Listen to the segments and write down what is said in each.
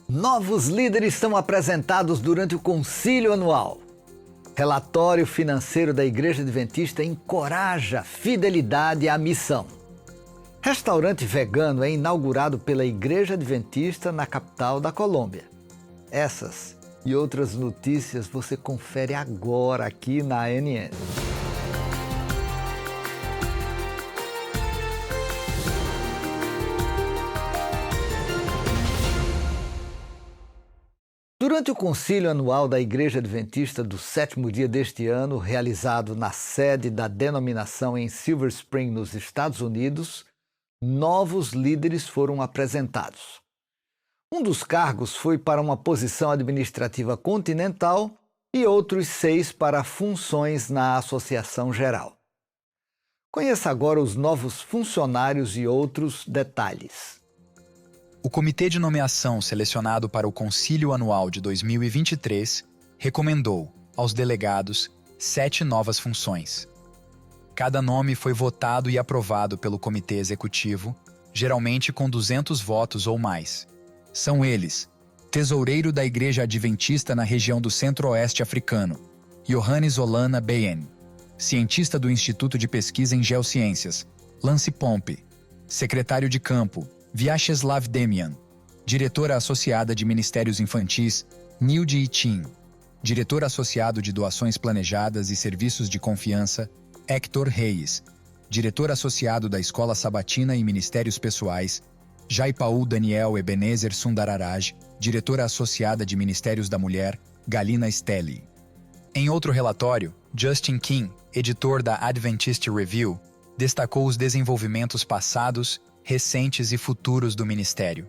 Novos líderes são apresentados durante o concílio anual. Relatório financeiro da Igreja Adventista encoraja a fidelidade à missão. Restaurante vegano é inaugurado pela Igreja Adventista na capital da Colômbia. Essas e outras notícias você confere agora aqui na ANN. Durante o concílio anual da Igreja Adventista do sétimo dia deste ano, realizado na sede da denominação em Silver Spring, nos Estados Unidos, novos líderes foram apresentados. Um dos cargos foi para uma posição administrativa continental e outros 6 para funções na Associação Geral. Conheça agora os novos funcionários e outros detalhes. O comitê de nomeação selecionado para o concílio anual de 2023 recomendou aos delegados 7 novas funções. Cada nome foi votado e aprovado pelo comitê executivo, geralmente com 200 votos ou mais. São eles: tesoureiro da Igreja Adventista na região do Centro-Oeste africano, Johannes Olana Beyen; cientista do Instituto de Pesquisa em Geociências, Lance Pompe; secretário de campo, Vyacheslav Demian; diretora associada de Ministérios Infantis, Nilde Itin; diretor associado de Doações Planejadas e Serviços de Confiança, Hector Reis; diretor associado da Escola Sabatina e Ministérios Pessoais, Jaipaul Daniel Ebenezer Sundararaj; diretora associada de Ministérios da Mulher, Galina Stelli. Em outro relatório, Justin King, editor da Adventist Review, destacou os desenvolvimentos passados, recentes e futuros do ministério.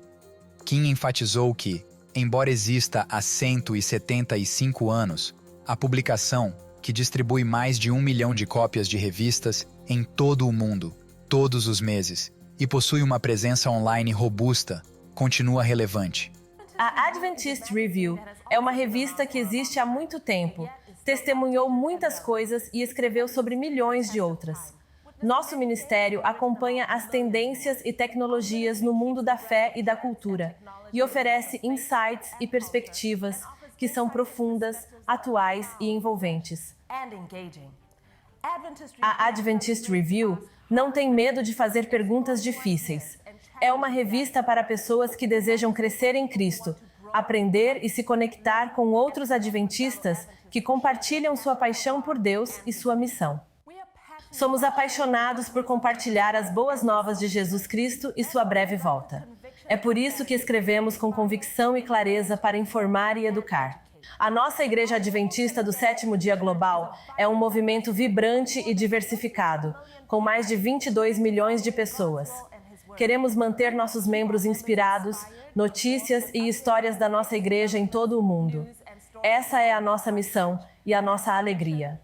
King enfatizou que, embora exista há 175 anos, a publicação, que distribui mais de 1 milhão de cópias de revistas em todo o mundo, todos os meses, e possui uma presença online robusta, continua relevante. A Adventist Review é uma revista que existe há muito tempo, testemunhou muitas coisas e escreveu sobre milhões de outras. Nosso ministério acompanha as tendências e tecnologias no mundo da fé e da cultura e oferece insights e perspectivas que são profundas, atuais e envolventes. A Adventist Review não tem medo de fazer perguntas difíceis. É uma revista para pessoas que desejam crescer em Cristo, aprender e se conectar com outros adventistas que compartilham sua paixão por Deus e sua missão. Somos apaixonados por compartilhar as boas novas de Jesus Cristo e sua breve volta. É por isso que escrevemos com convicção e clareza para informar e educar. A nossa Igreja Adventista do Sétimo Dia Global é um movimento vibrante e diversificado, com mais de 22 milhões de pessoas. Queremos manter nossos membros inspirados, notícias e histórias da nossa igreja em todo o mundo. Essa é a nossa missão e a nossa alegria.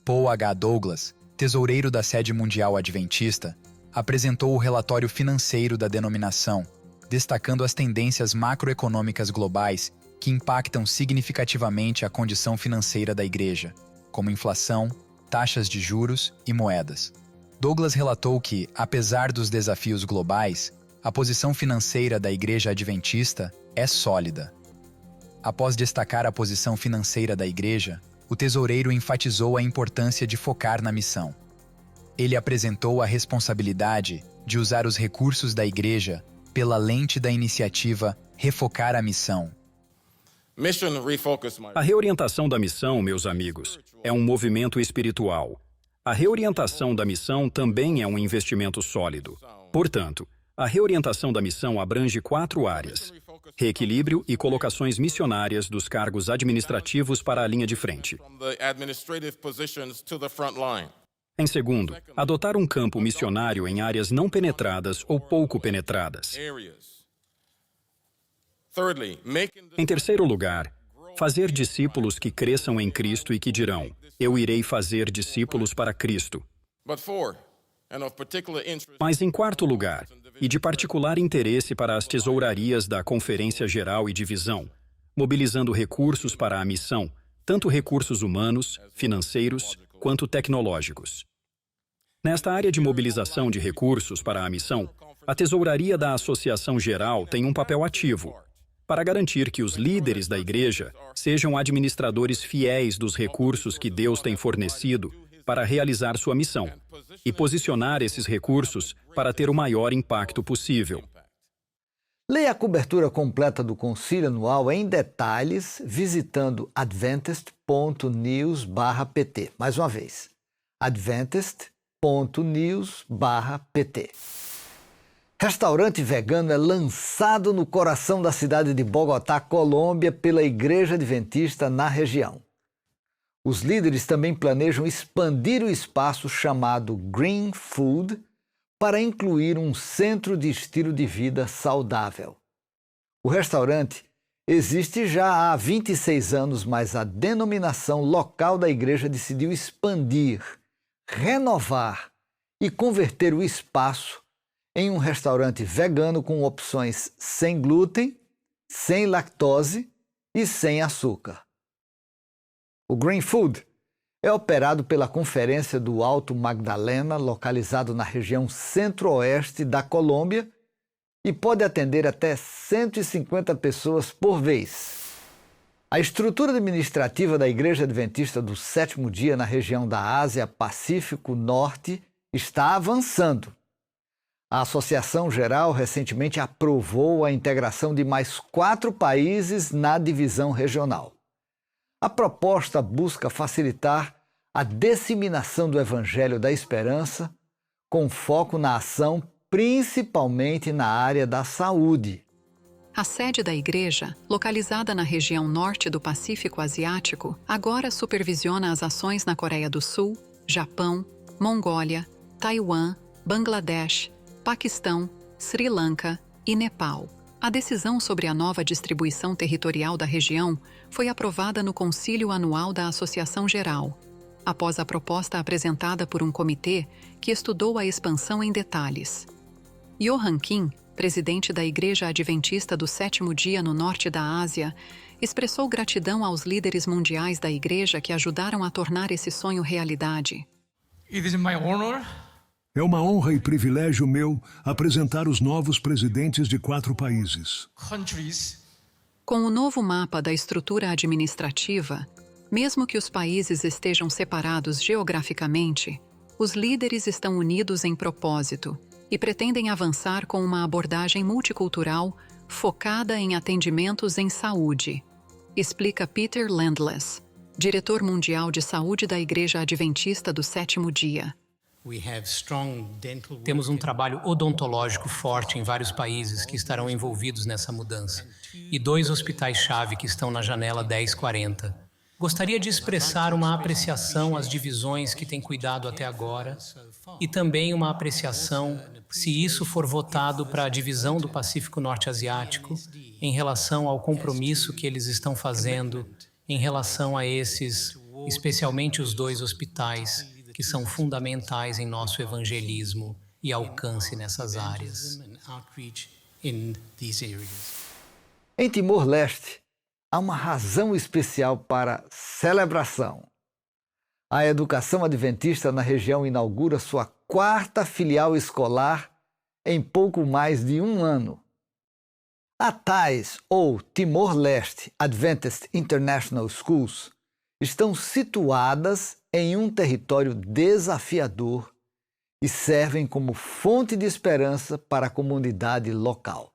Paul H. Douglas, tesoureiro da Sede Mundial Adventista, apresentou o relatório financeiro da denominação, destacando as tendências macroeconômicas globais que impactam significativamente a condição financeira da igreja, como inflação, taxas de juros e moedas. Douglas relatou que, apesar dos desafios globais, a posição financeira da Igreja Adventista é sólida. Após destacar a posição financeira da igreja, o tesoureiro enfatizou a importância de focar na missão. Ele apresentou a responsabilidade de usar os recursos da igreja pela lente da iniciativa Refocar a Missão. A reorientação da missão, meus amigos, é um movimento espiritual. A reorientação da missão também é um investimento sólido. Portanto, a reorientação da missão abrange 4 áreas: reequilíbrio e colocações missionárias dos cargos administrativos para a linha de frente. Em segundo, adotar um campo missionário em áreas não penetradas ou pouco penetradas. Em terceiro lugar, fazer discípulos que cresçam em Cristo e que dirão: eu irei fazer discípulos para Cristo. Mas em quarto lugar, e de particular interesse para as tesourarias da Conferência Geral e Divisão, mobilizando recursos para a missão, tanto recursos humanos, financeiros, quanto tecnológicos. Nesta área de mobilização de recursos para a missão, A tesouraria da Associação Geral tem um papel ativo para garantir que os líderes da igreja sejam administradores fiéis dos recursos que Deus tem fornecido para realizar sua missão e posicionar esses recursos para ter o maior impacto possível. Leia a cobertura completa do Concílio Anual em detalhes visitando adventist.news/pt. Mais uma vez, adventist.news/pt. Restaurante vegano é lançado no coração da cidade de Bogotá, Colômbia, pela Igreja Adventista na região. Os líderes também planejam expandir o espaço chamado Green Food para incluir um centro de estilo de vida saudável. O restaurante existe já há 26 anos, mas a denominação local da igreja decidiu expandir, renovar e converter o espaço em um restaurante vegano com opções sem glúten, sem lactose e sem açúcar. O Green Food é operado pela Conferência do Alto Magdalena, localizado na região centro-oeste da Colômbia, e pode atender até 150 pessoas por vez. A estrutura administrativa da Igreja Adventista do Sétimo Dia na região da Ásia-Pacífico Norte está avançando. A Associação Geral recentemente aprovou a integração de mais 4 países na divisão regional. A proposta busca facilitar a disseminação do Evangelho da Esperança, com foco na ação principalmente na área da saúde. A sede da igreja, localizada na região norte do Pacífico Asiático, agora supervisiona as ações na Coreia do Sul, Japão, Mongólia, Taiwan, Bangladesh, Paquistão, Sri Lanka e Nepal. A decisão sobre a nova distribuição territorial da região foi aprovada no Concílio Anual da Associação Geral, após a proposta apresentada por um comitê que estudou a expansão em detalhes. Johan Kim, presidente da Igreja Adventista do Sétimo Dia no norte da Ásia, expressou gratidão aos líderes mundiais da Igreja que ajudaram a tornar esse sonho realidade. É uma honra e privilégio meu apresentar os novos presidentes de 4 países. Com o novo mapa da estrutura administrativa, mesmo que os países estejam separados geograficamente, os líderes estão unidos em propósito e pretendem avançar com uma abordagem multicultural focada em atendimentos em saúde, explica Peter Landless, diretor mundial de saúde da Igreja Adventista do Sétimo Dia. Temos um trabalho odontológico forte em vários países que estarão envolvidos nessa mudança e 2 hospitais-chave que estão na janela 1040. Gostaria de expressar uma apreciação às divisões que têm cuidado até agora e também uma apreciação se isso for votado para a divisão do Pacífico Norte Asiático em relação ao compromisso que eles estão fazendo em relação a esses, especialmente os 2 hospitais que são fundamentais em nosso evangelismo e alcance nessas áreas. Em Timor-Leste, há uma razão especial para celebração. A Educação Adventista na região inaugura sua 4ª filial escolar em pouco mais de um ano. A TAIS, ou Timor-Leste Adventist International Schools, estão situadas em um território desafiador e servem como fonte de esperança para a comunidade local.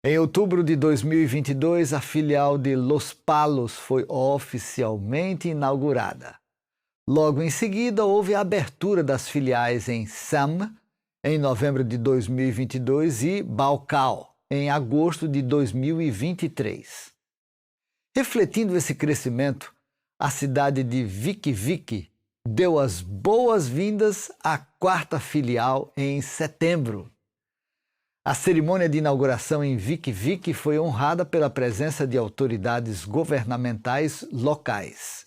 Em outubro de 2022, a filial de Los Palos foi oficialmente inaugurada. Logo em seguida, houve a abertura das filiais em Sam, em novembro de 2022, e Balcal, em agosto de 2023. Refletindo esse crescimento, a cidade de Vik-Vik deu as boas-vindas à 4ª filial em setembro. A cerimônia de inauguração em Vik-Vik foi honrada pela presença de autoridades governamentais locais.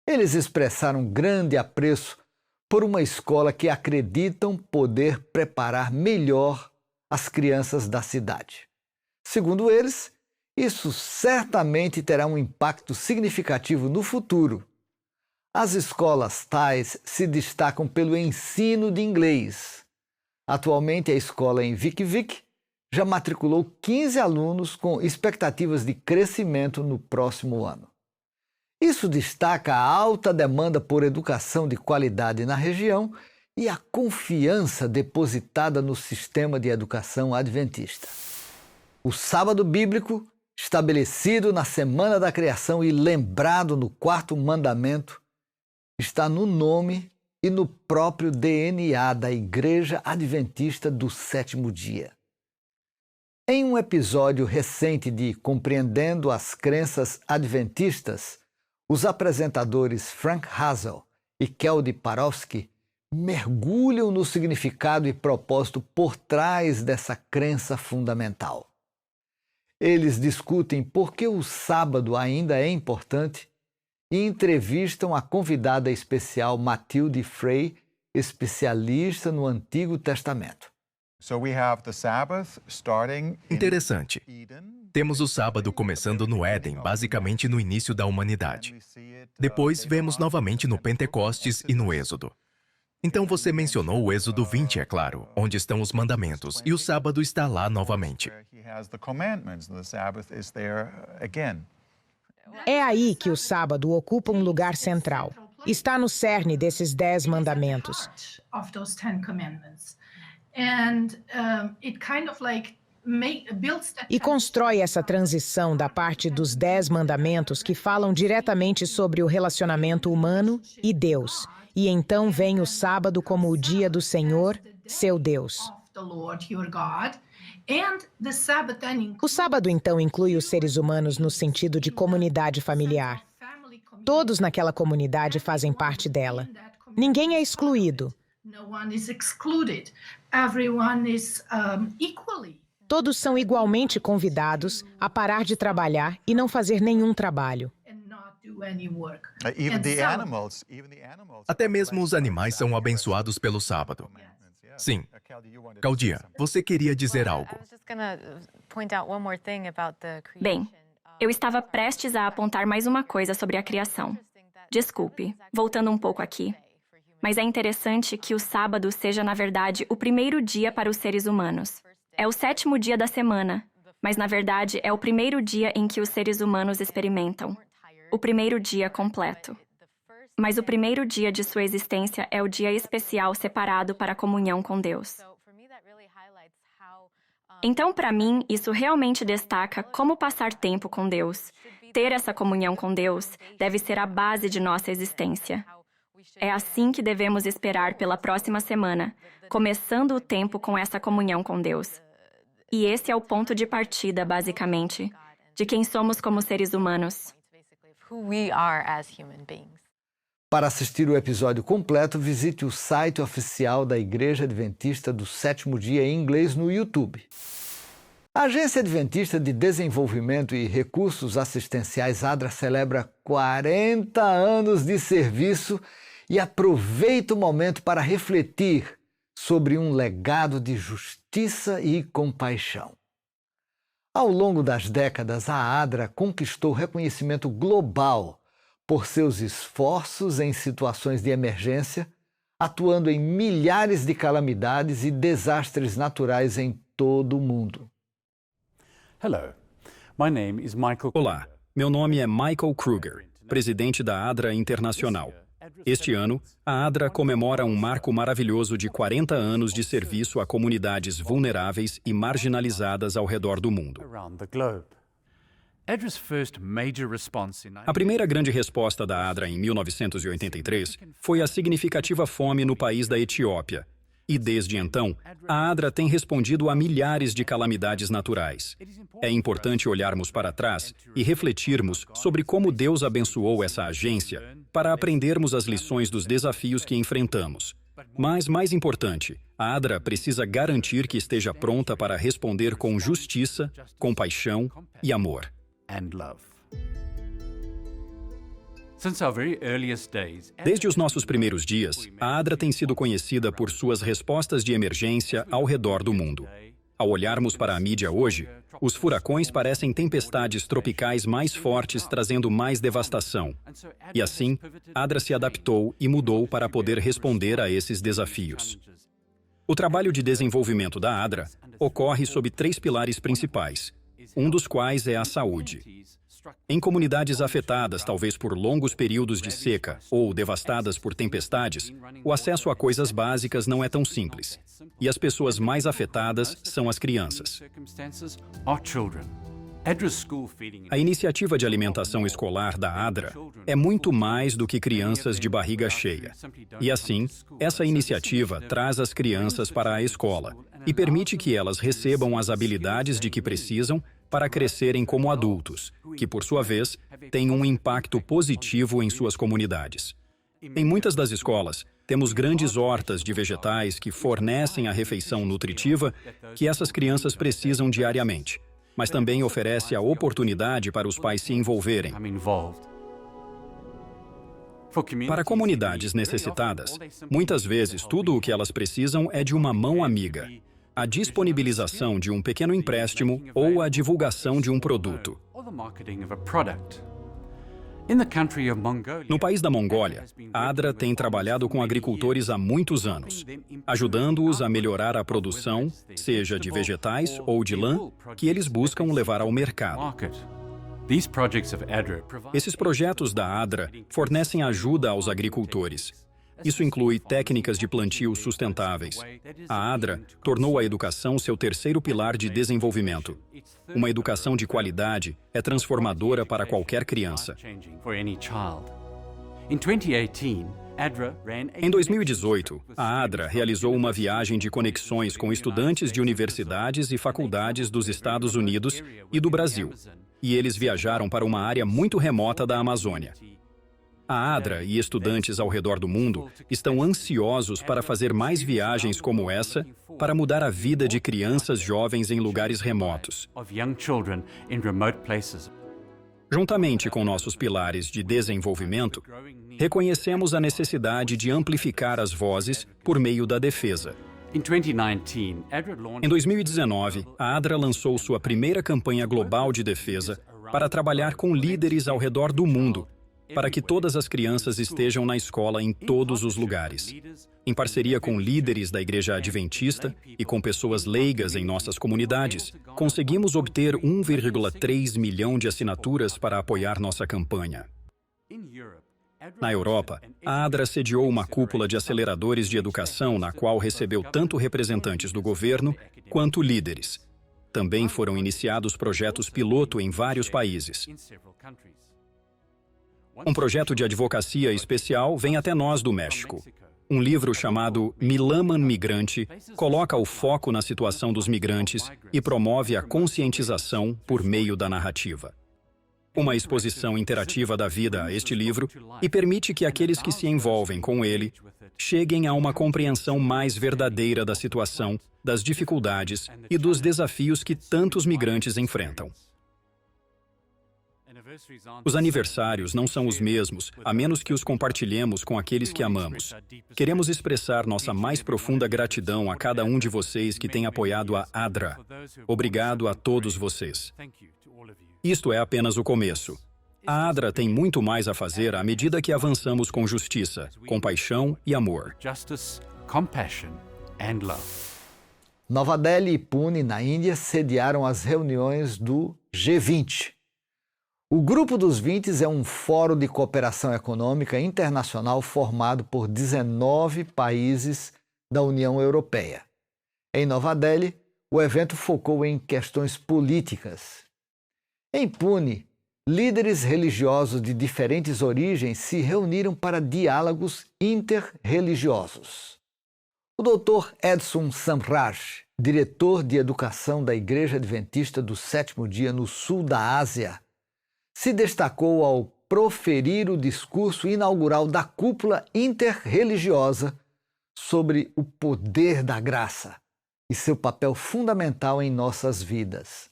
Eles expressaram grande apreço por uma escola que acreditam poder preparar melhor as crianças da cidade. Segundo eles, isso certamente terá um impacto significativo no futuro. As escolas TAIS se destacam pelo ensino de inglês. Atualmente, a escola em Vikivik já matriculou 15 alunos com expectativas de crescimento no próximo ano. Isso destaca a alta demanda por educação de qualidade na região e a confiança depositada no sistema de educação adventista. O sábado bíblico, estabelecido na Semana da Criação e lembrado no 4º mandamento, está no nome e no próprio DNA da Igreja Adventista do Sétimo Dia. Em um episódio recente de Compreendendo as Crenças Adventistas, os apresentadores Frank Hazel e Kelly Parofsky mergulham no significado e propósito por trás dessa crença fundamental. Eles discutem por que o sábado ainda é importante e entrevistam a convidada especial Matilde Frey, especialista no Antigo Testamento. Interessante. Temos o sábado começando no Éden, basicamente no início da humanidade. Depois vemos novamente no Pentecostes e no Êxodo. Então você mencionou o Êxodo 20, é claro, onde estão os mandamentos, e o sábado está lá novamente. É aí que o sábado ocupa um lugar central. Está no cerne desses 10 mandamentos. E constrói essa transição da parte dos 10 mandamentos que falam diretamente sobre o relacionamento humano e Deus. E então vem o sábado como o dia do Senhor, seu Deus. O sábado, então, inclui os seres humanos no sentido de comunidade familiar. Todos naquela comunidade fazem parte dela. Ninguém é excluído. Todos são igualmente convidados a parar de trabalhar e não fazer nenhum trabalho. Até mesmo os animais são abençoados pelo sábado. Sim. Claudia, você queria dizer algo. Bem, eu estava prestes a apontar mais uma coisa sobre a criação. Desculpe, voltando um pouco aqui. Mas é interessante que o sábado seja, na verdade, o primeiro dia para os seres humanos. É o 7º dia da semana, mas, na verdade, é o primeiro dia em que os seres humanos experimentam. O primeiro dia completo. Mas o primeiro dia de sua existência é o dia especial separado para a comunhão com Deus. Então, para mim, isso realmente destaca como passar tempo com Deus. Ter essa comunhão com Deus deve ser a base de nossa existência. É assim que devemos esperar pela próxima semana, começando o tempo com essa comunhão com Deus. E esse é o ponto de partida, basicamente, de quem somos como seres humanos. Para assistir o episódio completo, visite o site oficial da Igreja Adventista do Sétimo Dia em inglês no YouTube. A Agência Adventista de Desenvolvimento e Recursos Assistenciais ADRA celebra 40 anos de serviço e aproveita o momento para refletir sobre um legado de justiça e compaixão. Ao longo das décadas, a ADRA conquistou reconhecimento global por seus esforços em situações de emergência, atuando em milhares de calamidades e desastres naturais em todo o mundo. Olá, meu nome é Michael Kruger, presidente da ADRA Internacional. Este ano, a ADRA comemora um marco maravilhoso de 40 anos de serviço a comunidades vulneráveis e marginalizadas ao redor do mundo. A primeira grande resposta da ADRA em 1983 foi a significativa fome no país da Etiópia. E desde então, a ADRA tem respondido a milhares de calamidades naturais. É importante olharmos para trás e refletirmos sobre como Deus abençoou essa agência para aprendermos as lições dos desafios que enfrentamos. Mas, mais importante, a ADRA precisa garantir que esteja pronta para responder com justiça, compaixão e amor. Desde os nossos primeiros dias, a ADRA tem sido conhecida por suas respostas de emergência ao redor do mundo. Ao olharmos para a mídia hoje, os furacões parecem tempestades tropicais mais fortes, trazendo mais devastação. E assim, a ADRA se adaptou e mudou para poder responder a esses desafios. O trabalho de desenvolvimento da ADRA ocorre sob 3 pilares principais, um dos quais é a saúde. Em comunidades afetadas, talvez por longos períodos de seca ou devastadas por tempestades, o acesso a coisas básicas não é tão simples. E as pessoas mais afetadas são as crianças. A iniciativa de alimentação escolar da ADRA é muito mais do que crianças de barriga cheia. E assim, essa iniciativa traz as crianças para a escola e permite que elas recebam as habilidades de que precisam para crescerem como adultos, que, por sua vez, têm um impacto positivo em suas comunidades. Em muitas das escolas, temos grandes hortas de vegetais que fornecem a refeição nutritiva que essas crianças precisam diariamente, mas também oferece a oportunidade para os pais se envolverem. Para comunidades necessitadas, muitas vezes tudo o que elas precisam é de uma mão amiga, a disponibilização de um pequeno empréstimo ou a divulgação de um produto. No país da Mongólia, a ADRA tem trabalhado com agricultores há muitos anos, ajudando-os a melhorar a produção, seja de vegetais ou de lã, que eles buscam levar ao mercado. Esses projetos da ADRA fornecem ajuda aos agricultores. Isso inclui técnicas de plantio sustentáveis. A ADRA tornou a educação seu terceiro pilar de desenvolvimento. Uma educação de qualidade é transformadora para qualquer criança. Em 2018, a ADRA realizou uma viagem de conexões com estudantes de universidades e faculdades dos Estados Unidos e do Brasil, e eles viajaram para uma área muito remota da Amazônia. A ADRA e estudantes ao redor do mundo estão ansiosos para fazer mais viagens como essa para mudar a vida de crianças jovens em lugares remotos. Juntamente com nossos pilares de desenvolvimento, reconhecemos a necessidade de amplificar as vozes por meio da defesa. Em 2019, a ADRA lançou sua primeira campanha global de defesa para trabalhar com líderes ao redor do mundo, para que todas as crianças estejam na escola em todos os lugares. Em parceria com líderes da Igreja Adventista e com pessoas leigas em nossas comunidades, conseguimos obter 1,3 milhão de assinaturas para apoiar nossa campanha. Na Europa, a ADRA sediou uma cúpula de aceleradores de educação na qual recebeu tanto representantes do governo quanto líderes. Também foram iniciados projetos piloto em vários países. Um projeto de advocacia especial vem até nós do México. Um livro chamado Milaman Migrante coloca o foco na situação dos migrantes e promove a conscientização por meio da narrativa. Uma exposição interativa dá vida a este livro e permite que aqueles que se envolvem com ele cheguem a uma compreensão mais verdadeira da situação, das dificuldades e dos desafios que tantos migrantes enfrentam. Os aniversários não são os mesmos, a menos que os compartilhemos com aqueles que amamos. Queremos expressar nossa mais profunda gratidão a cada um de vocês que tem apoiado a ADRA. Obrigado a todos vocês. Isto é apenas o começo. A ADRA tem muito mais a fazer à medida que avançamos com justiça, compaixão e amor. Nova Delhi e Pune, na Índia, sediaram as reuniões do G20. O Grupo dos 20 é um fórum de cooperação econômica internacional formado por 19 países da União Europeia. Em Nova Delhi, o evento focou em questões políticas. Em Pune, líderes religiosos de diferentes origens se reuniram para diálogos interreligiosos. O Dr. Edson Samraj, diretor de educação da Igreja Adventista do Sétimo Dia no sul da Ásia, se destacou ao proferir o discurso inaugural da cúpula interreligiosa sobre o poder da graça e seu papel fundamental em nossas vidas.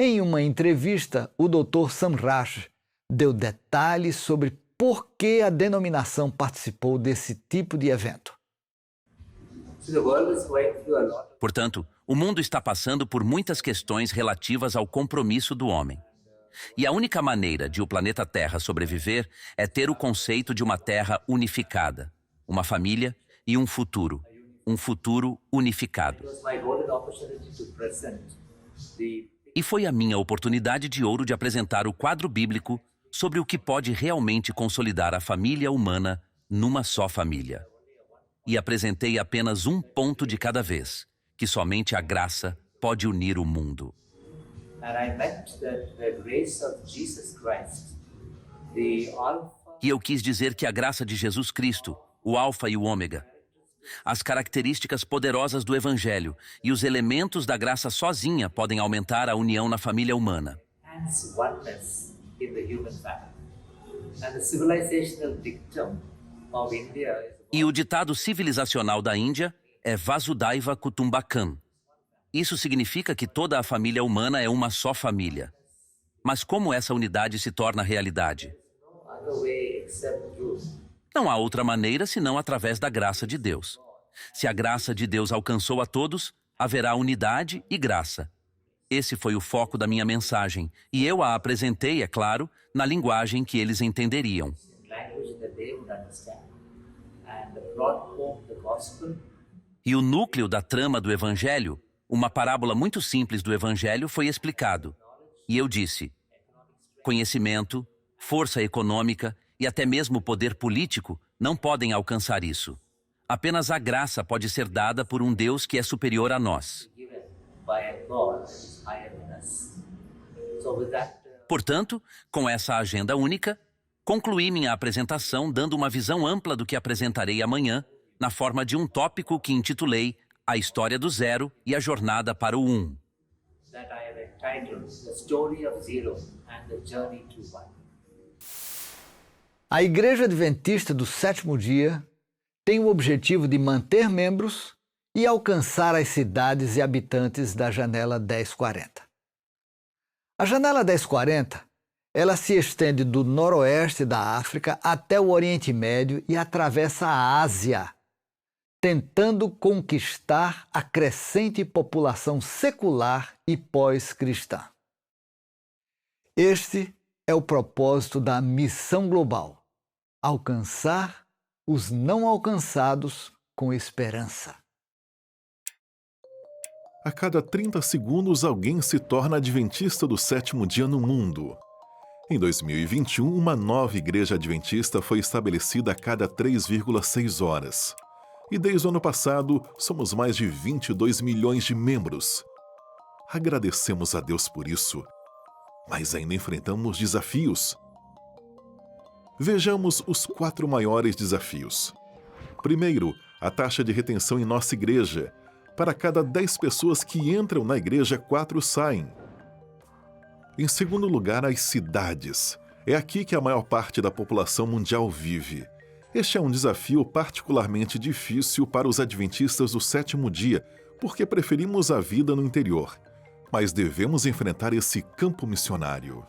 Em uma entrevista, o Dr. Samraj deu detalhes sobre por que a denominação participou desse tipo de evento. Portanto, o mundo está passando por muitas questões relativas ao compromisso do homem. E a única maneira de o planeta Terra sobreviver é ter o conceito de uma Terra unificada, uma família e um futuro. um futuro unificado. E foi a minha oportunidade de ouro de apresentar o quadro bíblico sobre o que pode realmente consolidar a família humana numa só família. E apresentei apenas um ponto de cada vez, que somente a graça pode unir o mundo. E eu quis dizer que a graça de Jesus Cristo, o Alfa e o Ômega, as características poderosas do Evangelho e os elementos da graça sozinha podem aumentar a união na família humana. E o ditado civilizacional da Índia é Vasudhaiva Kutumbakam. Isso significa que toda a família humana é uma só família. Mas como essa unidade se torna realidade? Não há outra maneira senão através da graça de Deus. Se a graça de Deus alcançou a todos, haverá unidade e graça. Esse foi o foco da minha mensagem, e eu a apresentei, é claro, na linguagem que eles entenderiam. E o núcleo da trama do Evangelho, uma parábola muito simples do Evangelho, foi explicado. E eu disse: conhecimento, força econômica e até mesmo poder político não podem alcançar isso. Apenas a graça pode ser dada por um Deus que é superior a nós. Portanto, com essa agenda única, concluí minha apresentação dando uma visão ampla do que apresentarei amanhã, na forma de um tópico que intitulei A História do Zero e a Jornada para o Um. A Igreja Adventista do Sétimo Dia tem o objetivo de manter membros e alcançar as cidades e habitantes da Janela 1040. A Janela 1040, ela se estende do noroeste da África até o Oriente Médio e atravessa a Ásia, tentando conquistar a crescente população secular e pós-cristã. Este é o propósito da missão global: alcançar os não alcançados com esperança. A cada 30 segundos, alguém se torna adventista do sétimo dia no mundo. Em 2021, uma nova igreja adventista foi estabelecida a cada 3,6 horas. E desde o ano passado, somos mais de 22 milhões de membros. Agradecemos a Deus por isso, mas ainda enfrentamos desafios. Vejamos os 4 maiores desafios. Primeiro, a taxa de retenção em nossa igreja. Para cada 10 pessoas que entram na igreja, 4 saem. Em segundo lugar, as cidades. É aqui que a maior parte da população mundial vive. Este é um desafio particularmente difícil para os adventistas do sétimo dia, porque preferimos a vida no interior. Mas devemos enfrentar esse campo missionário.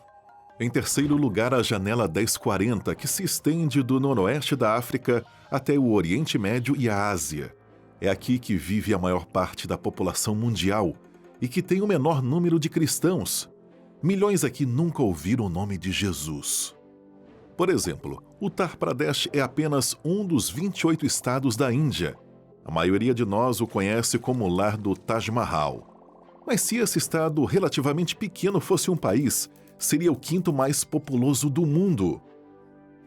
Em terceiro lugar, a Janela 1040, que se estende do noroeste da África até o Oriente Médio e a Ásia. É aqui que vive a maior parte da população mundial e que tem o menor número de cristãos. Milhões aqui nunca ouviram o nome de Jesus. Por exemplo, Uttar Pradesh é apenas um dos 28 estados da Índia. A maioria de nós o conhece como o lar do Taj Mahal. Mas se esse estado relativamente pequeno fosse um país, seria o 5º mais populoso do mundo.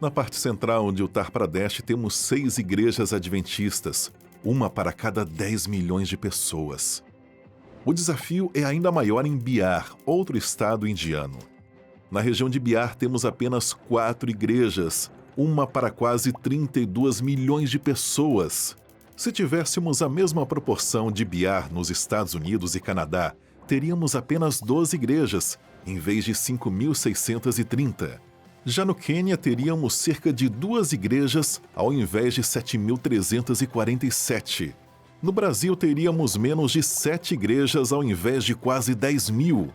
Na parte central de Uttar Pradesh temos 6 igrejas adventistas, uma para cada 10 milhões de pessoas. O desafio é ainda maior em Bihar, outro estado indiano. Na região de Bihar temos apenas 4 igrejas, uma para quase 32 milhões de pessoas. Se tivéssemos a mesma proporção de Bihar nos Estados Unidos e Canadá, teríamos apenas 12 igrejas, em vez de 5.630. Já no Quênia, teríamos cerca de 2 igrejas, ao invés de 7.347. No Brasil, teríamos menos de 7 igrejas, ao invés de quase 10.000.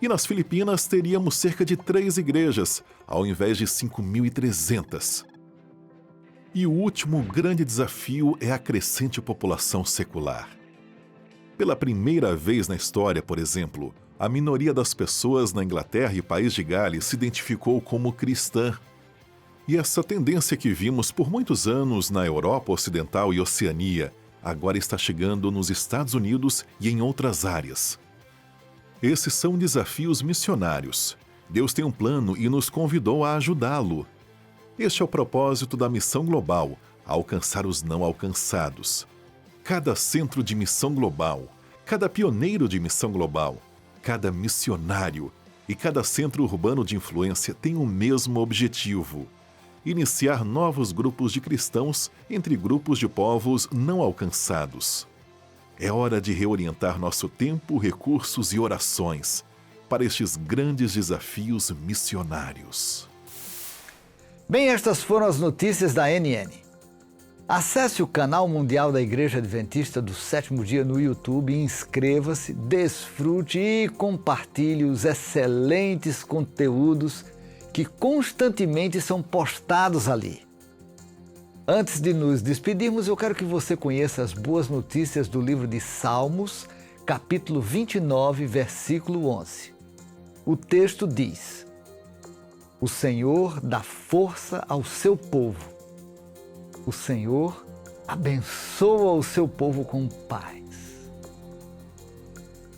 E nas Filipinas, teríamos cerca de 3 igrejas, ao invés de 5.300. E o último grande desafio é a crescente população secular. Pela primeira vez na história, por exemplo, a minoria das pessoas na Inglaterra e País de Gales se identificou como cristã. E essa tendência que vimos por muitos anos na Europa Ocidental e Oceania agora está chegando nos Estados Unidos e em outras áreas. Esses são desafios missionários. Deus tem um plano e nos convidou a ajudá-lo. Este é o propósito da Missão Global, alcançar os não alcançados. Cada centro de missão global, cada pioneiro de missão global, cada missionário e cada centro urbano de influência tem o mesmo objetivo: iniciar novos grupos de cristãos entre grupos de povos não alcançados. É hora de reorientar nosso tempo, recursos e orações para estes grandes desafios missionários. Bem, estas foram as notícias da NN. Acesse o canal mundial da Igreja Adventista do Sétimo Dia no YouTube, inscreva-se, desfrute e compartilhe os excelentes conteúdos que constantemente são postados ali. Antes de nos despedirmos, eu quero que você conheça as boas notícias do livro de Salmos, capítulo 29, versículo 11. O texto diz: O Senhor dá força ao seu povo. O Senhor abençoa o seu povo com paz.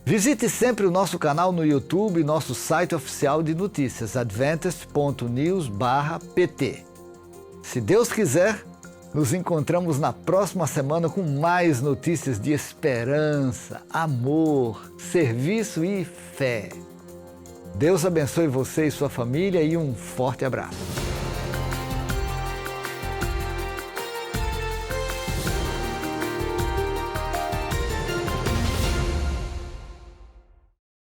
Visite sempre o nosso canal no YouTube e nosso site oficial de notícias, adventist.news/pt. Se Deus quiser, nos encontramos na próxima semana com mais notícias de esperança, amor, serviço e fé. Deus abençoe você e sua família e um forte abraço.